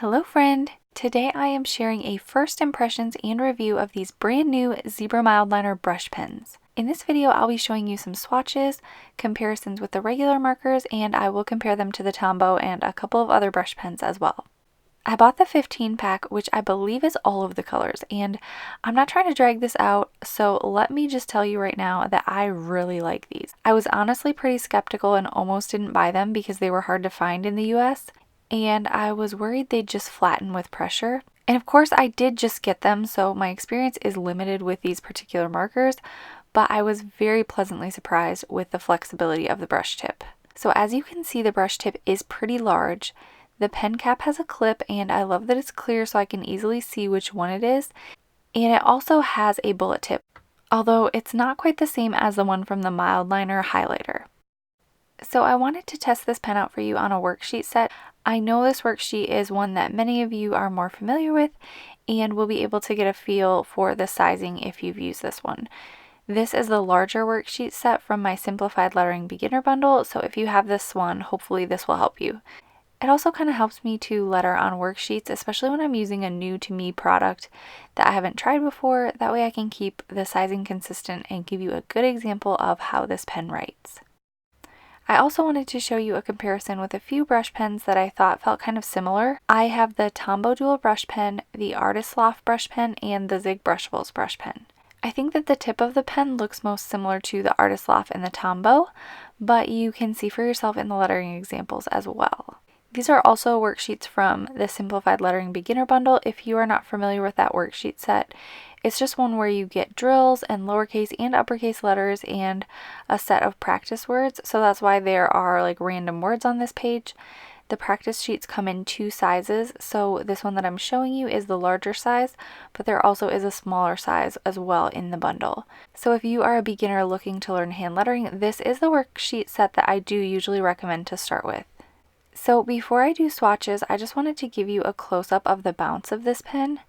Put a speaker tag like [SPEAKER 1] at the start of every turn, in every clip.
[SPEAKER 1] Hello friend! Today I am sharing a first impressions and review of these brand new Zebra Mildliner Brush Pens. In this video I'll be showing you some swatches, comparisons with the regular markers, and I will compare them to the Tombow and a couple of other brush pens as well. I bought the 15 pack, which I believe is all of the colors, and I'm not trying to drag this out, so let me just tell you right now that I really like these. I was honestly pretty skeptical and almost didn't buy them because they were hard to find in the US, and I was worried they'd just flatten with pressure. And of course I did just get them, so my experience is limited with these particular markers, but I was very pleasantly surprised with the flexibility of the brush tip. So as you can see, the brush tip is pretty large. The pen cap has a clip, and I love that it's clear so I can easily see which one it is. And it also has a bullet tip, although it's not quite the same as the one from the Mildliner highlighter. So I wanted to test this pen out for you on a worksheet set. I know this worksheet is one that many of you are more familiar with and will be able to get a feel for the sizing if you've used this one. This is the larger worksheet set from my Simplified Lettering Beginner Bundle, so if you have this one, hopefully this will help you. It also kind of helps me to letter on worksheets, especially when I'm using a new to me product that I haven't tried before. That way I can keep the sizing consistent and give you a good example of how this pen writes. I also wanted to show you a comparison with a few brush pens that I thought felt kind of similar. I have the Tombow Dual Brush Pen, the Loft Brush Pen, and the Zig Brushables brush pen. I think that the tip of the pen looks most similar to the Loft and the Tombow, but you can see for yourself in the lettering examples as well. These are also worksheets from the Simplified Lettering Beginner Bundle. If you are not familiar with that worksheet set, it's just one where you get drills and lowercase and uppercase letters and a set of practice words. So that's why there are like random words on this page. The practice sheets come in two sizes. So this one that I'm showing you is the larger size, but there also is a smaller size as well in the bundle. So if you are a beginner looking to learn hand lettering, this is the worksheet set that I do usually recommend to start with. So before I do swatches, I just wanted to give you a close-up of the bounce of this pen.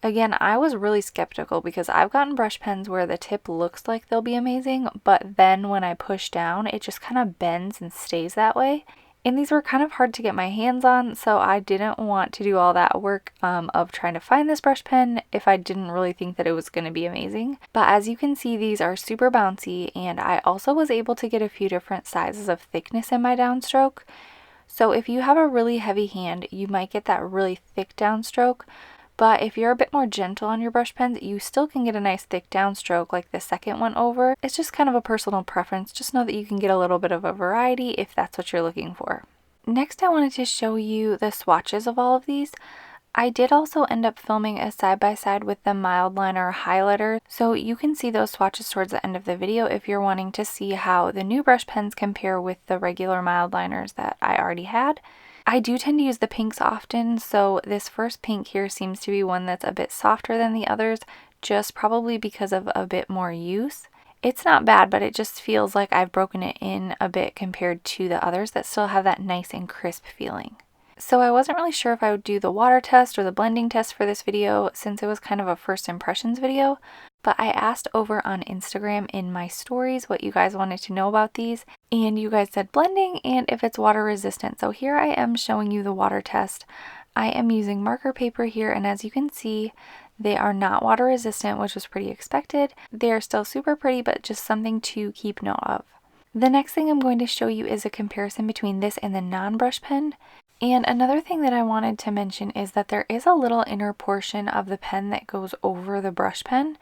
[SPEAKER 1] Again, I was really skeptical because I've gotten brush pens where the tip looks like they'll be amazing, but then when I push down, it just kind of bends and stays that way. And these were kind of hard to get my hands on, so I didn't want to do all that work of trying to find this brush pen if I didn't really think that it was going to be amazing. But as you can see, these are super bouncy, and I also was able to get a few different sizes of thickness in my downstroke. So if you have a really heavy hand, you might get that really thick downstroke, but if you're a bit more gentle on your brush pens, you still can get a nice thick downstroke like the second one over. It's just kind of a personal preference. Just know that you can get a little bit of a variety if that's what you're looking for. Next, I wanted to show you the swatches of all of these. I did also end up filming a side-by-side with the Mildliner highlighter, so you can see those swatches towards the end of the video if you're wanting to see how the new brush pens compare with the regular Mildliners that I already had. I do tend to use the pinks often, so this first pink here seems to be one that's a bit softer than the others, just probably because of a bit more use. It's not bad, but it just feels like I've broken it in a bit compared to the others that still have that nice and crisp feeling. So I wasn't really sure if I would do the water test or the blending test for this video since it was kind of a first impressions video, but I asked over on Instagram in my stories what you guys wanted to know about these, and you guys said blending and if it's water resistant. So here I am showing you the water test. I am using marker paper here, and as you can see, they are not water resistant, which was pretty expected. They are still super pretty, but just something to keep note of. The next thing I'm going to show you is a comparison between this and the non-brush pen. And another thing that I wanted to mention is that there is a little inner portion of the pen that goes over the brush pen.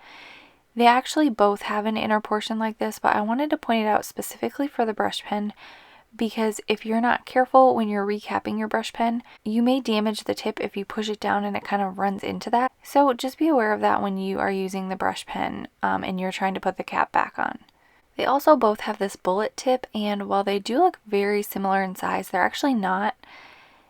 [SPEAKER 1] They actually both have an inner portion like this, but I wanted to point it out specifically for the brush pen because if you're not careful when you're recapping your brush pen, you may damage the tip if you push it down and it kind of runs into that. So just be aware of that when you are using the brush pen and you're trying to put the cap back on. They also both have this bullet tip, and while they do look very similar in size, they're actually not.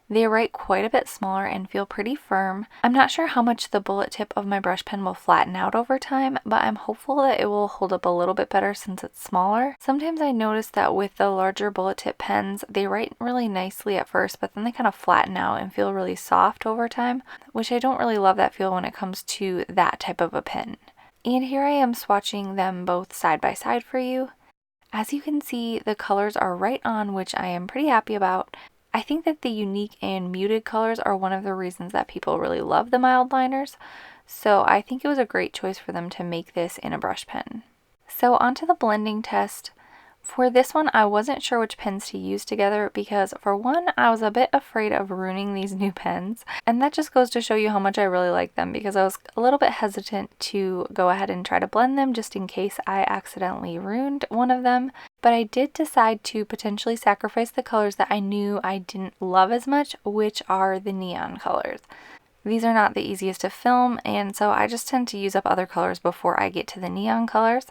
[SPEAKER 1] They write quite a bit smaller and feel pretty firm. I'm not sure how much the bullet tip of my brush pen will flatten out over time, but I'm hopeful that it will hold up a little bit better since it's smaller. Sometimes I notice that with the larger bullet tip pens, they write really nicely at first, but then they kind of flatten out and feel really soft over time, which I don't really love that feel when it comes to that type of a pen. And here I am swatching them both side by side for you. As you can see, the colors are right on, which I am pretty happy about. I think that the unique and muted colors are one of the reasons that people really love the Mildliners, so I think it was a great choice for them to make this in a brush pen. So onto the blending test. For this one, I wasn't sure which pens to use together because, for one, I was a bit afraid of ruining these new pens, and that just goes to show you how much I really like them because I was a little bit hesitant to go ahead and try to blend them just in case I accidentally ruined one of them. But I did decide to potentially sacrifice the colors that I knew I didn't love as much, which are the neon colors. These are not the easiest to film, and so I just tend to use up other colors before I get to the neon colors.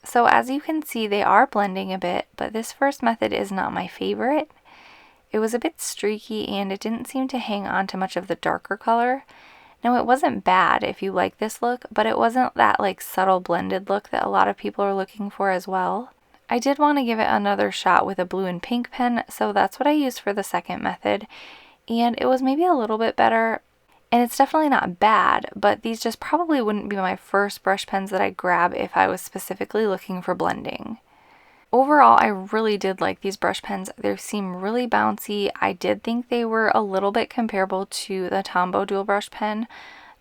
[SPEAKER 1] So as you can see, they are blending a bit, but this first method is not my favorite. It was a bit streaky and it didn't seem to hang on to much of the darker color. Now, it wasn't bad if you like this look, but it wasn't that like subtle blended look that a lot of people are looking for as well. I did want to give it another shot with a blue and pink pen, so that's what I used for the second method, and it was maybe a little bit better. And it's definitely not bad, but these just probably wouldn't be my first brush pens that I grab if I was specifically looking for blending. Overall, I really did like these brush pens. They seem really bouncy. I did think they were a little bit comparable to the Tombow Dual Brush Pen.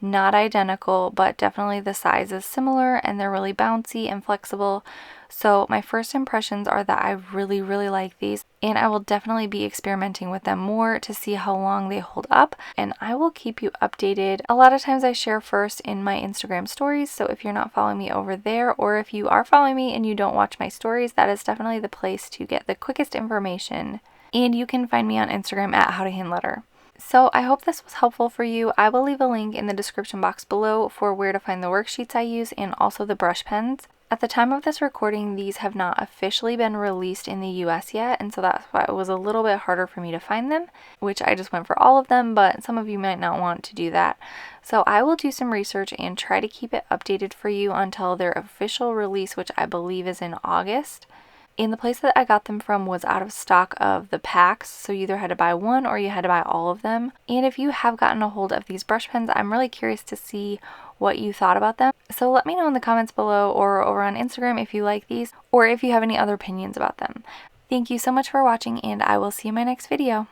[SPEAKER 1] Not identical, but definitely the size is similar and they're really bouncy and flexible. So my first impressions are that I really like these, and I will definitely be experimenting with them more to see how long they hold up, and I will keep you updated. A lot of times I share first in my Instagram stories, so if you're not following me over there, or if you are following me and you don't watch my stories, that is definitely the place to get the quickest information. And you can find me on Instagram at howtohandletter. So I hope this was helpful for you. I will leave a link in the description box below for where to find the worksheets I use and also the brush pens. At the time of this recording, these have not officially been released in the US yet, and so that's why it was a little bit harder for me to find them, which I just went for all of them, but some of you might not want to do that. So I will do some research and try to keep it updated for you until their official release, which I believe is in August. And the place that I got them from was out of stock of the packs, so you either had to buy one or you had to buy all of them. And if you have gotten a hold of these brush pens, I'm really curious to see what you thought about them. So let me know in the comments below or over on Instagram if you like these or if you have any other opinions about them. Thank you so much for watching, and I will see you in my next video.